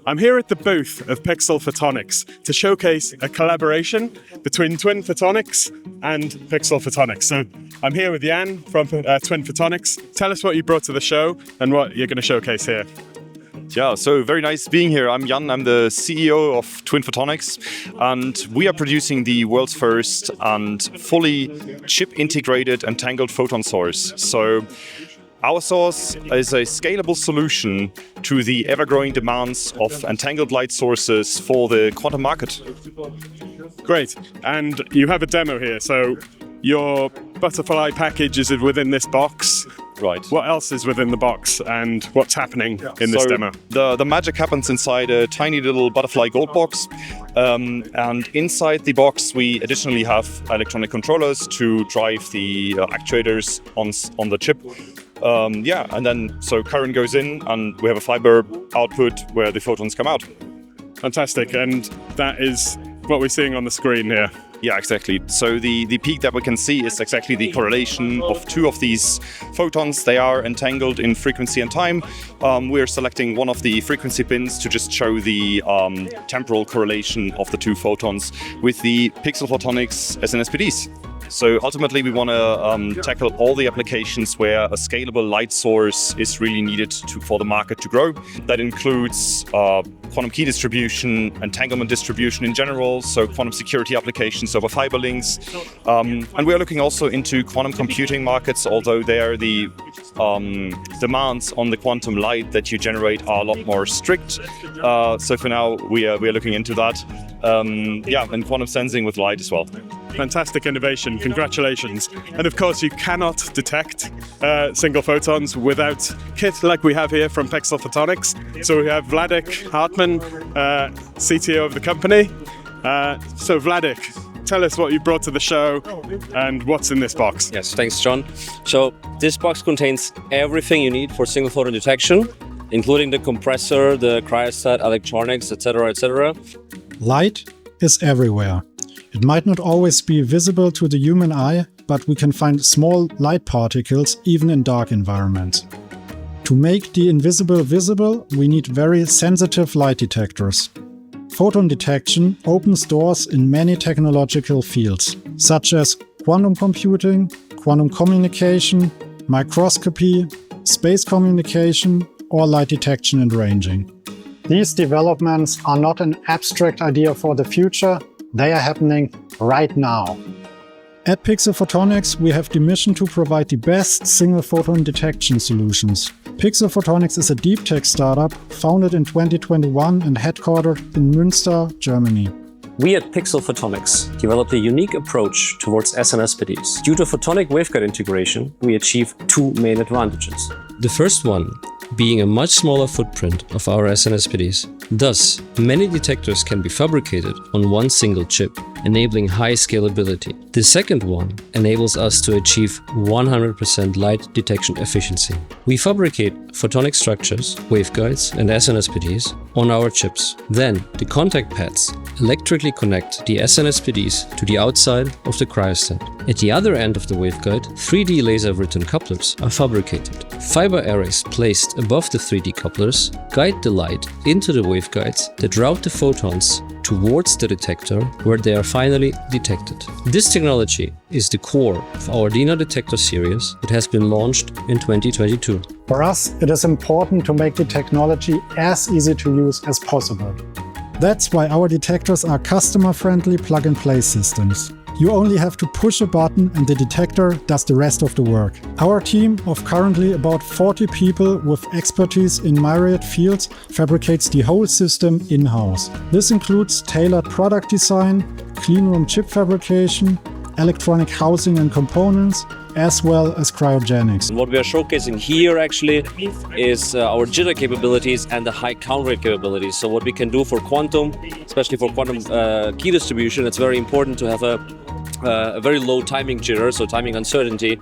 I'm here at the booth of Pixel Photonics to showcase a collaboration between Twin Photonics and Pixel Photonics. So I'm here with Jan from Twin Photonics. Tell us what you brought to the show and what you're going to showcase here. Yeah, so very nice being here. I'm Jan, I'm the CEO of Twin Photonics, and we are producing the world's first and fully chip-integrated entangled photon source. So our source is a scalable solution to the ever-growing demands of entangled light sources for the quantum market. Great, and you have a demo here, so your butterfly package is within this box. Right. What else is within the box and what's happening in this demo? The magic happens inside a tiny little butterfly gold box. And inside the box, we additionally have electronic controllers to drive the actuators on the chip. And then so current goes in and we have a fiber output where the photons come out. Fantastic, and that is what we're seeing on the screen here. Yeah, exactly. So the peak that we can see is exactly the correlation of two of these photons. They are entangled in frequency and time. We're selecting one of the frequency pins to just show the temporal correlation of the two photons with the Pixel Photonics SNSPDs. So ultimately, we want to tackle all the applications where a scalable light source is really needed for the market to grow. That includes quantum key distribution, entanglement distribution in general, so quantum security applications over fiber links. And we are looking also into quantum computing markets, although there the demands on the quantum light that you generate are a lot more strict. So for now, we are looking into that. And quantum sensing with light as well. Fantastic innovation, congratulations. And of course, you cannot detect single photons without kit like we have here from Pixel Photonics. So we have Vladek Hartman, CTO of the company. So Vladek, tell us what you brought to the show and what's in this box. Yes, thanks, John. So this box contains everything you need for single photon detection, including the compressor, the cryostat, electronics, etc., etc. Light is everywhere. It might not always be visible to the human eye, but we can find small light particles even in dark environments. To make the invisible visible, we need very sensitive light detectors. Photon detection opens doors in many technological fields, such as quantum computing, quantum communication, microscopy, space communication, or light detection and ranging. These developments are not an abstract idea for the future, they are happening right now. At Pixel Photonics, we have the mission to provide the best single photon detection solutions. Pixel Photonics is a deep tech startup founded in 2021 and headquartered in Münster, Germany. We at Pixel Photonics developed a unique approach towards SNSPDs. Due to photonic waveguide integration, we achieve two main advantages. The first one being a much smaller footprint of our SNSPDs. Thus, many detectors can be fabricated on one single chip, enabling high scalability. The second one enables us to achieve 100% light detection efficiency. We fabricate photonic structures, waveguides and SNSPDs on our chips. Then, the contact pads electrically connect the SNSPDs to the outside of the cryostat. At the other end of the waveguide, 3D laser-written couplers are fabricated. Fiber arrays placed above the 3D couplers guide the light into the waveguides that route the photons towards the detector where they are finally detected. This technology is the core of our DINA detector series that has been launched in 2022. For us, it is important to make the technology as easy to use as possible. That's why our detectors are customer-friendly plug-and-play systems. You only have to push a button and the detector does the rest of the work. Our team of currently about 40 people with expertise in myriad fields fabricates the whole system in-house. This includes tailored product design, cleanroom chip fabrication, electronic housing and components, as well as cryogenics. What we are showcasing here actually is our jitter capabilities and the high count rate capabilities. So what we can do for quantum, especially for quantum key distribution, it's very important to have a very low timing jitter, so timing uncertainty,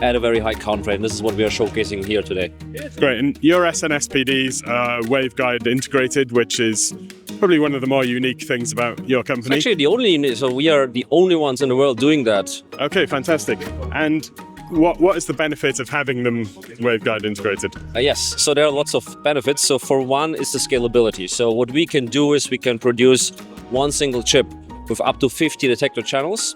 at a very high count rate. And this is what we are showcasing here today. Great, and your SNSPDs are waveguide integrated, which is probably one of the more unique things about your company. Actually, we are the only ones in the world doing that. Okay, fantastic. And what is the benefit of having them waveguide integrated? Yes, so there are lots of benefits. So for one is the scalability. So what we can do is we can produce one single chip with up to 50 detector channels,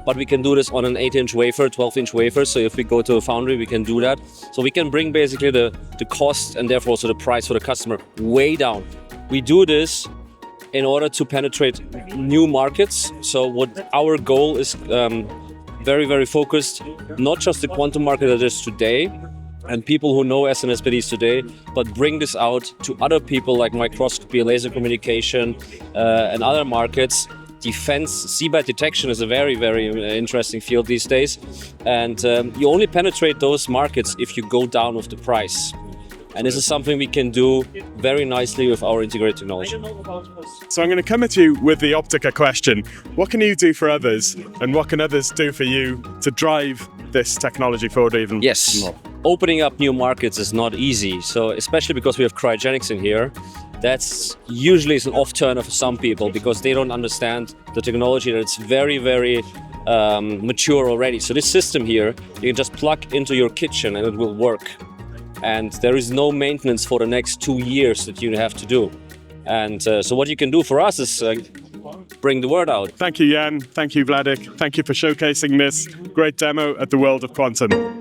but we can do this on an 8-inch wafer, 12-inch wafer. So if we go to a foundry, we can do that. So we can bring basically the cost and therefore also the price for the customer way down. We do this in order to penetrate new markets. So what our goal is very, very focused, not just the quantum market that is today and people who know SNSPDs today, but bring this out to other people like microscopy, laser communication, and other markets. Defense, seabed detection is a very, very interesting field these days. And you only penetrate those markets if you go down with the price. And this is something we can do very nicely with our integrated technology. So I'm going to come at you with the Optica question. What can you do for others, and what can others do for you to drive this technology forward even more? Opening up new markets is not easy. So especially because we have cryogenics in here, that's usually an off-turner for some people because they don't understand the technology, that it's very, very mature already. So this system here, you can just plug into your kitchen and it will work. And there is no maintenance for the next 2 years that you have to do. And so what you can do for us is bring the word out. Thank you, Jan. Thank you, Vladik. Thank you for showcasing this great demo at the World of Quantum.